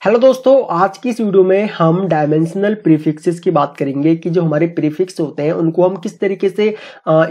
Hello दोस्तों, आज की इस वीडियो में हम डायमेंशनल प्रीफिक्सेस की बात करेंगे कि जो हमारे प्रीफिक्स होते हैं उनको हम किस तरीके से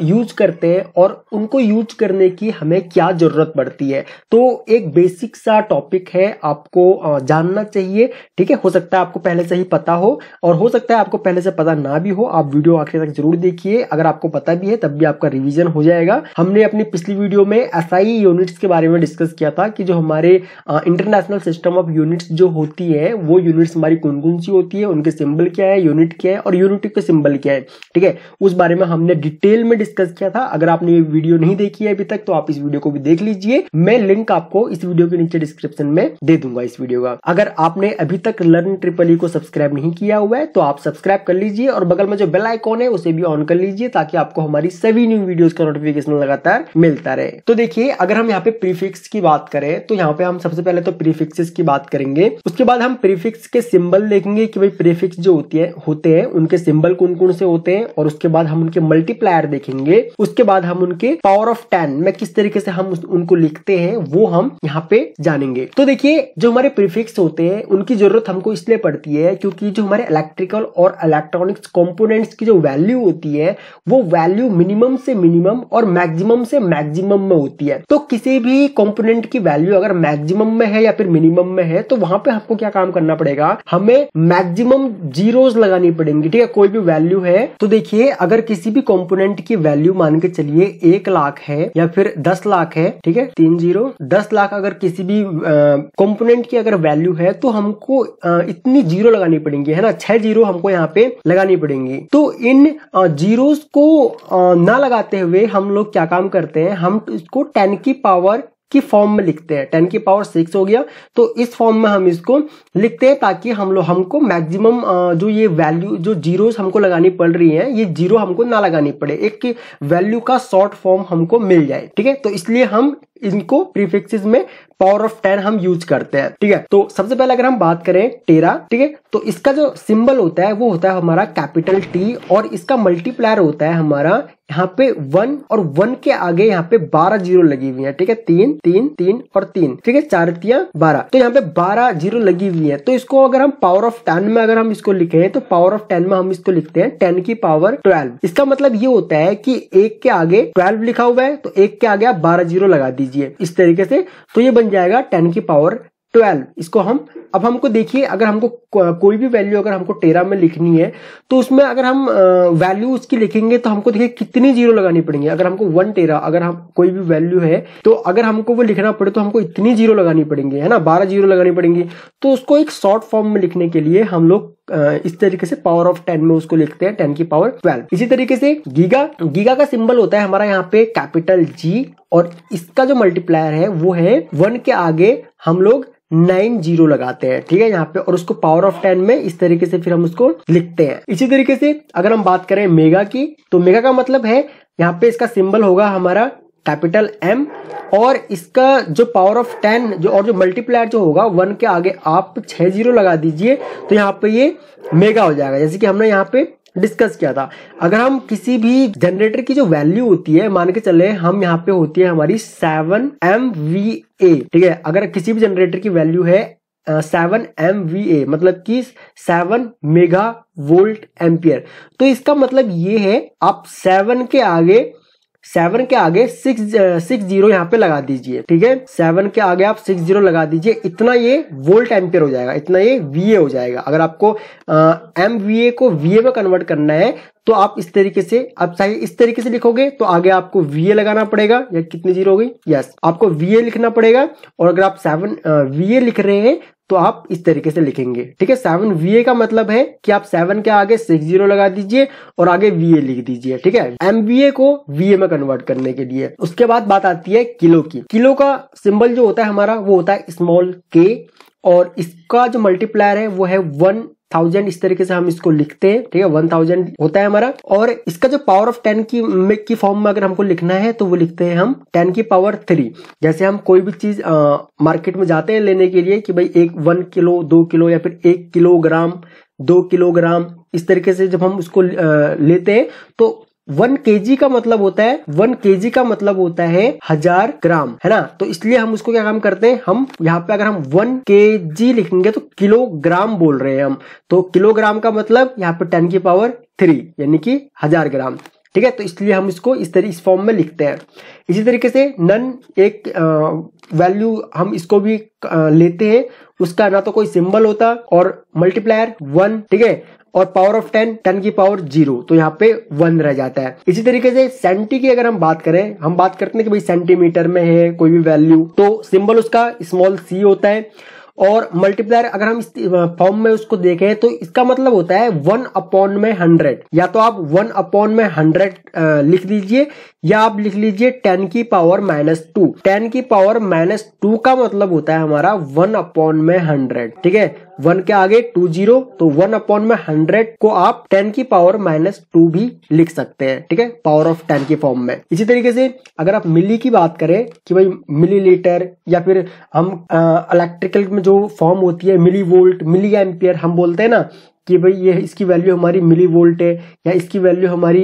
यूज करते हैं और उनको यूज करने की हमें क्या जरूरत पड़ती है। तो एक बेसिक सा टॉपिक है, आपको जानना चाहिए। ठीक है, हो सकता है आपको पहले से ही पता हो और हो सकता है आपको पहले से पता ना भी हो। आप वीडियो आखिर तक जरूर देखिए, अगर आपको पता भी है तब भी आपका रिविजन हो जाएगा। हमने अपनी पिछली वीडियो में एसआई यूनिट्स के बारे में डिस्कस किया था कि जो हमारे इंटरनेशनल सिस्टम ऑफ यूनिट्स जो होती है वो यूनिट्स हमारी कौन कौन सी होती है, उनके सिंबल क्या है, यूनिट क्या है और यूनिट के सिंबल क्या है। ठीक है, उस बारे में हमने डिटेल में डिस्कस किया था। अगर आपने ये वीडियो नहीं देखी है अभी तक तो आप इस वीडियो को भी देख लीजिए। मैं लिंक आपको इस वीडियो के नीचे डिस्क्रिप्शन में दे दूंगा इस वीडियो का। अगर आपने अभी तक लर्न ट्रिपल ई को सब्सक्राइब नहीं किया हुआ है तो आप सब्सक्राइब कर लीजिए और बगल में जो बेल आइकॉन है उसे भी ऑन कर लीजिए ताकि आपको हमारी सभी न्यू वीडियोस का नोटिफिकेशन लगातार मिलता रहे। तो देखिए, अगर हम यहाँ पे प्रीफिक्स की बात करें तो यहाँ पे हम सबसे पहले तो प्रीफिक्सेस की बात करेंगे, उसके बाद हम प्रीफिक्स के सिंबल देखेंगे कि भाई प्रीफिक्स जो होते हैं उनके सिंबल कौन कौन से होते हैं, और उसके बाद हम उनके मल्टीप्लायर देखेंगे। उसके बाद हम उनके पावर ऑफ 10 में किस तरीके से हम उनको लिखते हैं वो हम यहाँ पे जानेंगे। तो देखिए, जो हमारे प्रीफिक्स होते हैं उनकी जरूरत हमको इसलिए पड़ती है क्योंकि जो हमारे इलेक्ट्रिकल और इलेक्ट्रॉनिक्स कंपोनेंट्स की जो वैल्यू होती है वो वैल्यू मिनिमम से मिनिमम और मैक्सिमम से मैक्सिमम में होती है। तो किसी भी कंपोनेंट की वैल्यू अगर मैक्सिमम में है या फिर मिनिमम में है तो वहां पे आपको क्या काम करना पड़ेगा, हमें मैक्सिमम जीरोस लगानी पड़ेंगी। ठीक है, कोई भी वैल्यू है तो देखिए, अगर किसी भी कंपोनेंट की वैल्यू मान के चलिए 1 लाख है या फिर 10 लाख है, ठीक है, 3 जीरो 10 लाख अगर किसी भी कंपोनेंट की अगर वैल्यू है तो हमको इतनी जीरो लगानी पड़ेंगी, है ना, 6 जीरो हमको यहाँ पे लगानी पड़ेंगी। तो इन जीरोस को ना लगाते हुए हम लोग क्या काम करते हैं, हम इसको 10 की पावर की फॉर्म में लिखते हैं। 10 की पावर 6 हो गया तो इस फॉर्म में हम इसको लिखते हैं ताकि हमको मैक्सिमम जो ये वैल्यू जो जीरोस हमको लगानी पड़ रही है ये जीरो हमको ना लगानी पड़े, एक वैल्यू का शॉर्ट फॉर्म हमको मिल जाए। ठीक है, तो इसलिए हम इनको प्रीफिक्सेस में पावर ऑफ 10 हम यूज करते हैं। ठीक है, तो सबसे पहले अगर हम बात करें टेरा, ठीक है, तो इसका जो सिंबल होता है वो होता है हमारा कैपिटल टी और इसका मल्टीप्लायर होता है हमारा यहाँ पे 1 और 1 के आगे यहाँ पे 12 जीरो लगी हुई है। ठीक है, 3 3 3 और 3, ठीक है, 4 तिया 12, तो यहाँ पे 12 जीरो लगी हुई है। तो इसको अगर हम पावर ऑफ 10 में अगर हम इसको लिखें तो पावर ऑफ 10 में हम इसको लिखते हैं 10 की पावर 12। इसका मतलब ये होता है कि 1 के आगे 12 लिखा हुआ है तो 1 के आगे आप 12 जीरो लगा दीजिए इस तरीके से, तो ये बन जाएगा 10 की पावर 12। इसको हम अब हमको देखिए, अगर हमको कोई भी वैल्यू अगर हमको टेरा में लिखनी है तो उसमें अगर हम वैल्यू उसकी लिखेंगे तो हमको देखिए कितनी जीरो लगानी पड़ेंगे। अगर हमको 1 टेरा अगर हम कोई भी वैल्यू है तो अगर हमको वो लिखना पड़े तो हमको इतनी जीरो लगानी पड़ेंगी, है ना, 12 जीरो लगानी पड़ेंगी। तो उसको एक शॉर्ट फॉर्म में लिखने के लिए हम लोग इस तरीके से पावर ऑफ 10 में उसको लिखते हैं 10 की पावर 12। इसी तरीके से गीगा का सिंबल होता है हमारा यहाँ पे कैपिटल जी और इसका जो मल्टीप्लायर है वो है 1 के आगे हम लोग 9 जीरो लगाते हैं। ठीक है, यहाँ पे, और उसको पावर ऑफ 10 में इस तरीके से फिर हम उसको लिखते हैं। इसी तरीके से अगर हम बात करें मेगा की तो मेगा का मतलब है यहाँ पे इसका सिंबल होगा हमारा कैपिटल एम और इसका जो पावर ऑफ 10 जो और जो मल्टीप्लायर जो होगा 1 के आगे आप 6 जीरो लगा दीजिए तो यहाँ पे ये मेगा हो जाएगा, जैसे कि हमने यहाँ पे डिस्कस किया था। अगर हम किसी भी जनरेटर की जो वैल्यू होती है मान के चले हम यहाँ पे होती है हमारी 7 MVA, ठीक है, अगर किसी भी जनरेटर की वैल्यू है 7 MVA मतलब कि 7 मेगा वोल्ट एम्पियर, तो इसका मतलब ये है आप 7 के आगे 6 जीरो यहाँ पे लगा दीजिए। ठीक है, 7 के आगे आप 6 जीरो लगा दीजिए, इतना ये वोल्ट एम्पियर हो जाएगा, इतना ये VA हो जाएगा। अगर आपको MVA को VA में कन्वर्ट करना है तो आप इस तरीके से, आप चाहे इस तरीके से लिखोगे तो आगे आपको VA लगाना पड़ेगा, या कितनी जीरो हो गई, यस, आपको VA लिखना पड़ेगा। और अगर आप 7 VA लिख रहे हैं तो आप इस तरीके से लिखेंगे। ठीक है, 7 VA का मतलब है कि आप 7 के आगे 6 जीरो लगा दीजिए और आगे VA लिख दीजिए। ठीक है, MVA को VA में कन्वर्ट करने के लिए। उसके बाद बात आती है किलो की। किलो का सिंबल जो होता है हमारा वो होता है स्मॉल k और इसका जो मल्टीप्लायर है वो है 1000, इस तरीके से हम इसको लिखते हैं। ठीक है, 1000 होता है हमारा, और इसका जो पावर ऑफ 10 की फॉर्म में अगर हमको लिखना है तो वो लिखते हैं हम 10 की पावर 3। जैसे हम कोई भी चीज मार्केट में जाते हैं लेने के लिए कि भाई 1 किलो 2 किलो या फिर 1 किलोग्राम 2 किलोग्राम, इस तरीके से जब हम उसको लेते हैं तो 1 kg का मतलब होता है 1 kg का मतलब होता है 1000 ग्राम, है ना। तो इसलिए हम उसको क्या काम करते हैं, हम यहाँ पे अगर हम 1 kg लिखेंगे तो किलोग्राम बोल रहे हैं हम। तो किलोग्राम का मतलब यहाँ पे 10 की पावर 3 यानी कि 1000 ग्राम, ठीक है। तो इसलिए हम इसको इस फॉर्म में लिखते हैं। इसी तरीके से नन एक वैल्यू हम इसको भी लेते हैं, उसका ना तो कोई सिंबल होता और मल्टीप्लायर 1, ठीक है, और पावर ऑफ 10 की पावर 0, तो यहाँ पे 1 रह जाता है। इसी तरीके से सेंटी की अगर हम बात करें, हम बात करते हैं कि भाई सेंटीमीटर में है कोई भी वैल्यू, तो सिंबल उसका स्मॉल c होता है। और मल्टीप्लायर अगर हम इस फॉर्म में उसको देखें तो इसका मतलब होता है 1/100, या तो आप 1/100 लिख लीजिए, या आप लिख लीजिए 10 की पावर -2। 10 की पावर -2 का मतलब होता है हमारा 1/100, ठीक है। 1 के आगे 2 0, तो 1/100 को आप 10 की पावर -2 भी लिख सकते हैं, ठीक है, पावर ऑफ 10 की फॉर्म में। इसी तरीके से अगर आप मिली की बात करें कि भाई मिलीलीटर, या फिर हम इलेक्ट्रिकल में जो फॉर्म होती है मिली वोल्ट, मिली एम्पियर, हम बोलते हैं ना कि भाई ये इसकी वैल्यू हमारी मिली वोल्ट है या इसकी वैल्यू हमारी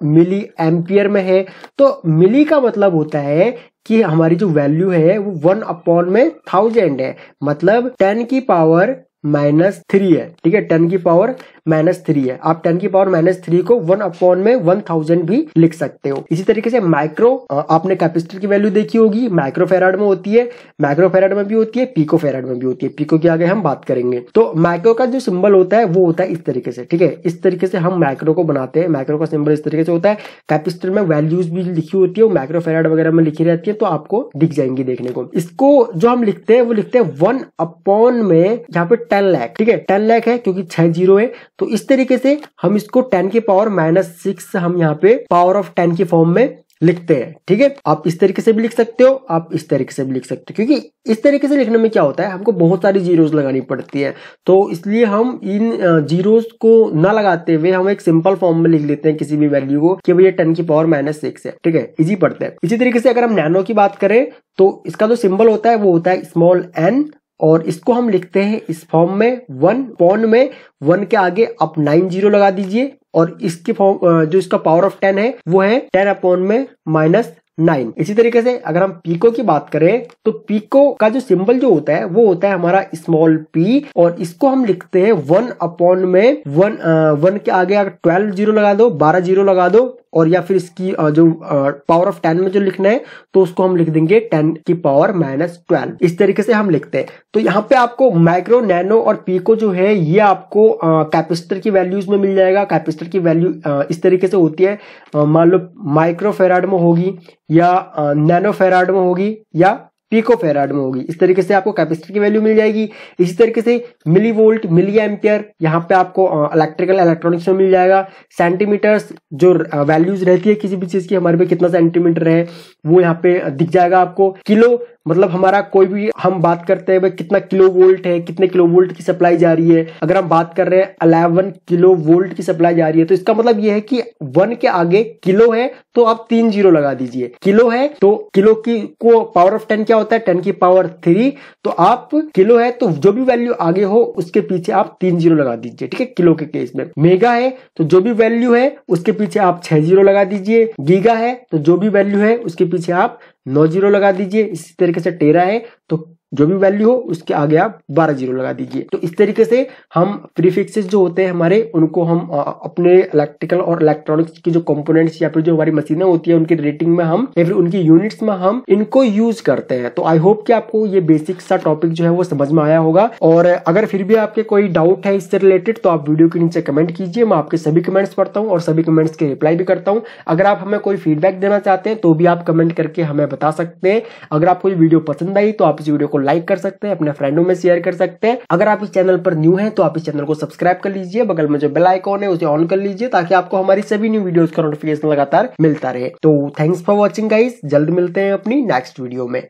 मिली एम्पियर में है। तो मिली का मतलब होता है कि हमारी जो वैल्यू है वो 1/1000 है, मतलब 10 की पावर -3 है, ठीक है, 10 की पावर -3 है। आप 10 की पावर -3 को 1/1000 भी लिख सकते हो। इसी तरीके से माइक्रो, आपने कैपेसिटर की वैल्यू देखी होगी, माइक्रोफेराड में होती है, माइक्रोफेराड में भी होती है, पिकोफेराड में भी होती है। पिको के आगे हम बात करेंगे। तो माइक्रो का जो सिंबल होता है वो होता है इस तरीके से, ठीक है, इस तरीके से हम माइक्रो को बनाते हैं। माइक्रो का सिंबल इस तरीके से होता है। कैपेसिटर में वैल्यूज भी लिखी होती है, माइक्रोफेराड वगैरह में लिखी रहती है, तो आपको दिख जाएंगी देखने को। इसको जो हम लिखते हैं वो लिखते हैं 1/, में यहाँ पे 10 लाख, ठीक है, 10 लाख है क्योंकि 6 0 है। तो इस तरीके से हम इसको 10 की पावर -6 हम यहाँ पे पावर ऑफ 10 की फॉर्म में लिखते हैं, ठीक है। आप इस तरीके से भी लिख सकते हो, आप इस तरीके से भी लिख सकते हो, क्योंकि इस तरीके से लिखने में क्या होता है, हमको बहुत सारी जीरोस लगानी पड़ती है। तो इसलिए हम इन जीरोस को ना लगाते हुए हम एक सिंपल फॉर्म में लिख लेते हैं किसी भी वैल्यू को कि भैया 10 की पावर -6 है, ठीक है, इजी पड़ता है। इसी तरीके से अगर हम नैनो की बात करें तो इसका जो सिंबल होता है वो होता है स्मॉल n, और इसको हम लिखते हैं इस फॉर्म में 1/, में 1 के आगे आप 9 0 लगा दीजिए, और इसकी फॉर्म जो इसका पावर ऑफ 10 है वो है 10/, में -9। इसी तरीके से अगर हम पीको की बात करें तो पीको का जो सिंबल जो होता है वो होता है हमारा स्मॉल p, और इसको हम लिखते हैं 1/, में 1 के आगे अगर 12 0 लगा दो, 12 0 लगा दो, और या फिर इसकी जो पावर ऑफ 10 में जो लिखना है तो उसको हम लिख देंगे 10 की पावर -12। इस तरीके से हम लिखते हैं। तो यहाँ पे आपको माइक्रो, नैनो और पीको जो है ये आपको कैपेसिटर की वैल्यूज में मिल जाएगा। कैपेसिटर की वैल्यू इस तरीके से होती है, मान लो माइक्रो फेराड में होगी, या नैनो फेराड में होगी, या पिको फेराड में होगी। इस तरीके से आपको कैपेसिटर की वैल्यू मिल जाएगी। इसी तरीके से मिली वोल्ट, मिली एम्पियर, यहाँ पे आपको इलेक्ट्रिकल इलेक्ट्रॉनिक्स में मिल जाएगा। सेंटीमीटर्स जो वैल्यूज रहती है किसी भी चीज की, हमारे पे कितना सेंटीमीटर है वो यहाँ पे दिख जाएगा आपको। किलो मतलब हमारा कोई भी हम बात करते हैं कितना किलो वोल्ट है, कितने किलो वोल्ट की सप्लाई जा रही है। अगर हम बात कर रहे हैं 11 किलो वोल्ट की सप्लाई जा रही है तो इसका मतलब ये है कि 1 के आगे किलो है तो आप 3 0 लगा दीजिए। किलो है तो किलो की को पावर ऑफ 10 क्या होता है, 10 की पावर 3, तो आप किलो है तो जो भी वैल्यू आगे हो उसके पीछे आप 3 0 लगा दीजिए, ठीक है, किलो के केस में। मेगा है तो जो भी वैल्यू है उसके पीछे आप 6 0 लगा दीजिए। गीगा है तो जो भी वैल्यू है उसके पीछे आप 9 0 लगा दीजिए। इसी तरीके से टेरा है तो जो भी वैल्यू हो उसके आगे आप 12 0 लगा दीजिए। तो इस तरीके से हम प्रीफिक्सेस जो होते हैं हमारे, उनको हम अपने इलेक्ट्रिकल और इलेक्ट्रॉनिक्स की जो कंपोनेंट्स या फिर जो हमारी मशीनें होती है उनकी रेटिंग में हम या फिर उनकी यूनिट्स में हम इनको यूज करते हैं। तो आई होप कि आपको ये बेसिक सा टॉपिक जो है वो समझ में आया होगा। और अगर फिर भी आपके कोई डाउट है इससे रिलेटेड तो आप वीडियो के नीचे कमेंट कीजिए, मैं आपके सभी कमेंट्स पढ़ता हूँ और सभी कमेंट्स के रिप्लाई भी करता हूँ। अगर आप हमें कोई फीडबैक देना चाहते हैं तो भी आप कमेंट करके हमें बता सकते हैं। अगर आपको ये वीडियो पसंद आई तो आप इस वीडियो को लाइक कर सकते हैं, अपने फ्रेंडों में शेयर कर सकते हैं। अगर आप इस चैनल पर न्यू हैं तो आप इस चैनल को सब्सक्राइब कर लीजिए, बगल में जो बेल आइकॉन है उसे ऑन कर लीजिए ताकि आपको हमारी सभी न्यू वीडियोस का नोटिफिकेशन लगातार मिलता रहे। तो थैंक्स फॉर वॉचिंग गाइस, जल्द मिलते हैं अपनी नेक्स्ट वीडियो में।